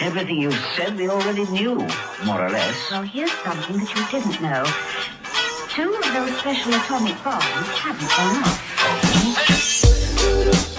Everything you said we already knew, more or less. Well, here's something that you didn't know. 2 of those special atomic bombs haven't gone off.